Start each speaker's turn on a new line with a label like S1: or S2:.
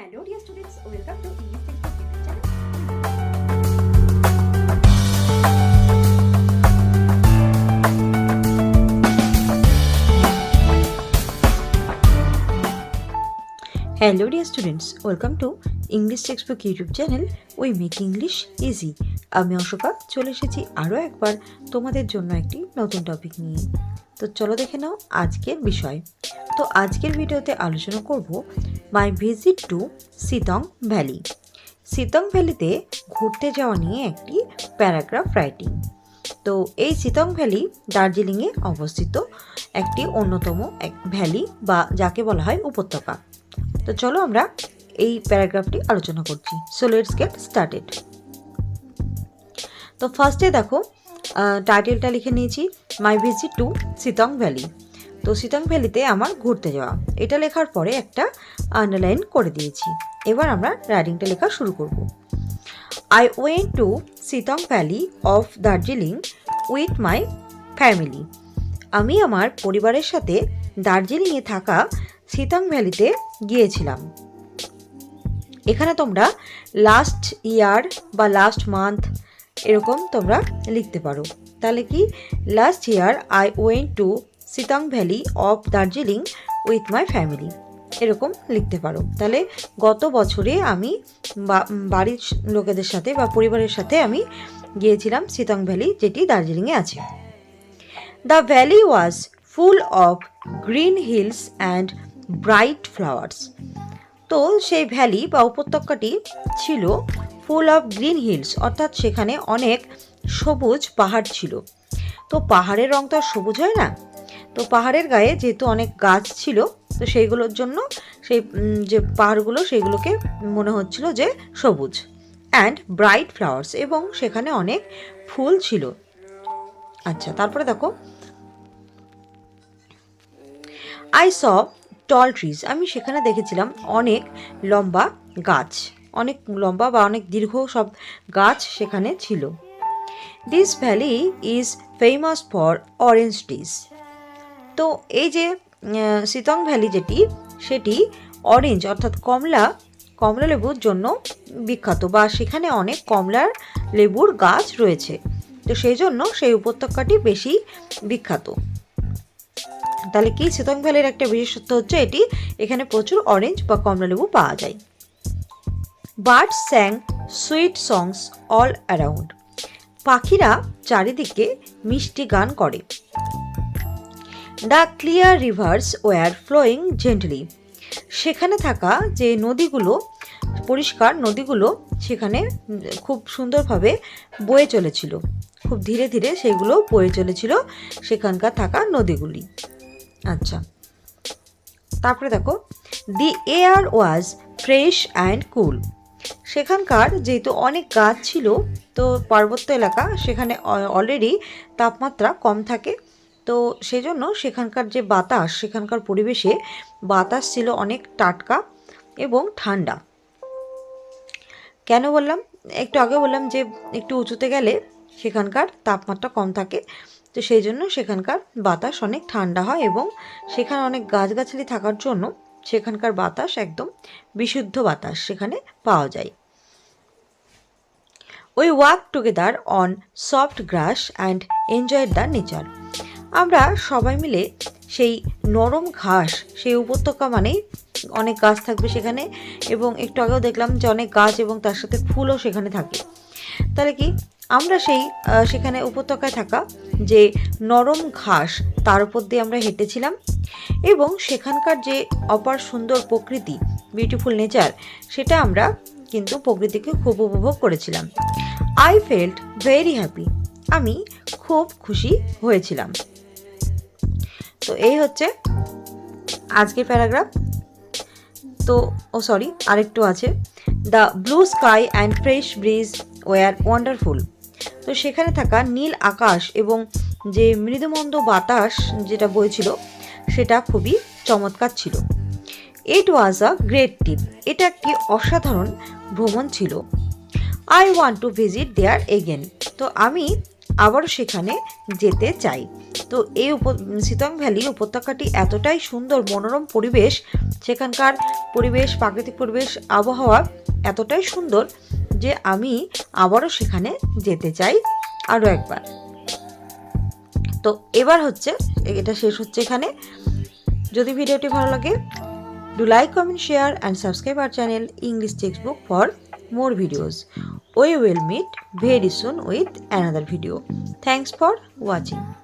S1: Hello dear students, welcome to English Textbook YouTube channel. Hello dear students, welcome to English Textbook YouTube channel. We make English easy. আমি অশোকা চলে এসেছি আরও একবার তোমাদের জন্য একটি নতুন টপিক নিয়ে। তো চলো দেখে নাও আজকের বিষয়। তো আজকের ভিডিওতে আলোচনা করব my visit to Sittong valley. Sittong ভ্যালিতে ঘুরতে যাওয়া নিয়ে একটি প্যারাগ্রাফ রাইটিং। তো এই সিতং ভ্যালি দার্জিলিংয়ে অবস্থিত একটি অন্যতম এক ভ্যালি বা যাকে বলা হয় উপত্যকা। তো চলো আমরা এই প্যারাগ্রাফটি আলোচনা করছি। So let's get started. তো ফার্স্টে দেখো টাইটেলটা লিখে নিয়েছি my visit to Sittong valley. তো সিতং ভ্যালিতে আমার ঘুরতে যাওয়া, এটা লেখার পরে একটা আন্ডারলাইন করে দিয়েছি। এবার আমরা রাইটিংটা লেখা শুরু করব। I went to Sittong valley of Darjeeling with my family. আমি আমার পরিবারের সাথে দার্জিলিংয়ে থাকা সিতং ভ্যালিতে গিয়েছিলাম। এখানে তোমরা লাস্ট ইয়ার বা লাস্ট মান্থ এরকম তোমরা লিখতে পারো। তাহলে কি last year I went to Sittong valley of Darjeeling with my family এরকম লিখতে পারো। তাহলে গত বছরে আমি বাড়ির লোকেদের সাথে বা পরিবারের সাথে আমি গিয়েছিলাম সিতং ভ্যালি, যেটি দার্জিলিংয়ে আছে। The valley was full of green hills and bright flowers. তো সেই ভ্যালি বা উপত্যকাটি ছিল ফুল অফ গ্রিন হিলস, অর্থাৎ সেখানে অনেক সবুজ পাহাড় ছিল। তো পাহাড়ের রং তো আর সবুজ হয় না, তো পাহাড়ের গায়ে যেহেতু অনেক গাছ ছিল, তো সেইগুলোর জন্য সেই যে পাহাড়গুলো সেইগুলোকে মনে হচ্ছিল যে সবুজ। অ্যান্ড ব্রাইট ফ্লাওয়ার্স, এবং সেখানে অনেক ফুল ছিল। আচ্ছা, তারপরে দেখো আই স টল ট্রিজ। আমি সেখানে দেখেছিলাম অনেক লম্বা গাছ, অনেক লম্বা বা অনেক দীর্ঘ সব গাছ সেখানে ছিল। This valley is famous for orange trees. তো এই যে সিতং ভ্যালি যেটি, সেটি অরেঞ্জ অর্থাৎ কমলা লেবুর জন্য বিখ্যাত, বা সেখানে অনেক কমলা লেবুর গাছ রয়েছে। তো সেই জন্য সেই উপত্যকাটি বেশি বিখ্যাত। তাহলে কি সিতং ভ্যালির একটা বিশেষত্ব হচ্ছে এটি, এখানে প্রচুর অরেঞ্জ বা কমলা লেবু পাওয়া যায়। Birds sang sweet songs all around. পাখিরা চারিদিকে মিষ্টি গান করে। The clear rivers were flowing gently. সেখানে থাকা যে নদীগুলো, পরিষ্কার নদীগুলো সেখানে খুব সুন্দরভাবে বয়ে চলেছিল, খুব ধীরে ধীরে সেগুলো বয়ে চলেছিল সেখানকার থাকা নদীগুলি। আচ্ছা, তারপরে দেখো the air was fresh and কুল। সেখানকার যেহেতু অনেক গাছ ছিল, তো পার্বত্য এলাকা, সেখানে অলরেডি তাপমাত্রা কম থাকে, তো সেই জন্য সেখানকার যে বাতাস, সেখানকার পরিবেশে বাতাস ছিল অনেক টাটকা এবং ঠান্ডা। কেন বললাম, একটু আগে বললাম যে একটু উঁচুতে গেলে সেখানকার তাপমাত্রা কম থাকে, তো সেই জন্য সেখানকার বাতাস অনেক ঠান্ডা হয়, এবং সেখানে অনেক গাছগাছালি থাকার জন্য সেখানকার বাতাস একদম বিশুদ্ধ বাতাস সেখানে পাওয়া যায়। We walk together on soft glass and enjoy the nature. আমরা সবাই মিলে সেই নরম ঘাস, সেই উপত্যকা মানেই অনেক গাছ থাকবে সেখানে, এবং একটু আগেও দেখলাম যে অনেক গাছ এবং তার সাথে ফুলও সেখানে থাকে। তাহলে কি আমরা সেখানে উপত্যকায় থাকা যে নরম ঘাস, তার উপর দিয়ে আমরা হেঁটেছিলাম, এবং সেখানকার যে অপার সুন্দর প্রকৃতি, বিউটিফুল নেচার, সেটা আমরা কিন্তু প্রকৃতিকে খুব উপভোগ করেছিলাম। I felt very happy. আমি খুব খুশি হয়েছিলাম। তো এই হচ্ছে আজকের প্যারাগ্রাফ। তো আরেকটু আছে। The blue sky and fresh breeze were wonderful. তো সেখানে থাকা নীল আকাশ এবং যে মৃদুমন্দ বাতাস যেটা বইছিল, সেটা খুবই চমৎকার ছিল। It was a great trip. এটা একটি অসাধারণ ভ্রমণ ছিল। I want to visit there again. তো আমি আবারও সেখানে যেতে চাই। তো এই সিতং ভ্যালি উপত্যকাটি এতটাই সুন্দর, মনোরম পরিবেশ, সেখানকার পরিবেশ, প্রাকৃতিক পরিবেশ, আবহাওয়া এতটাই সুন্দর যে আমি আবারও সেখানে যেতে চাই আরও একবার। তো এবার হচ্ছে এটা শেষ হচ্ছে এখানে। যদি ভিডিওটি ভালো লাগে, do like, comment, share and subscribe our channel English Textbook for more videos. We will meet very soon with another video. Thanks for watching.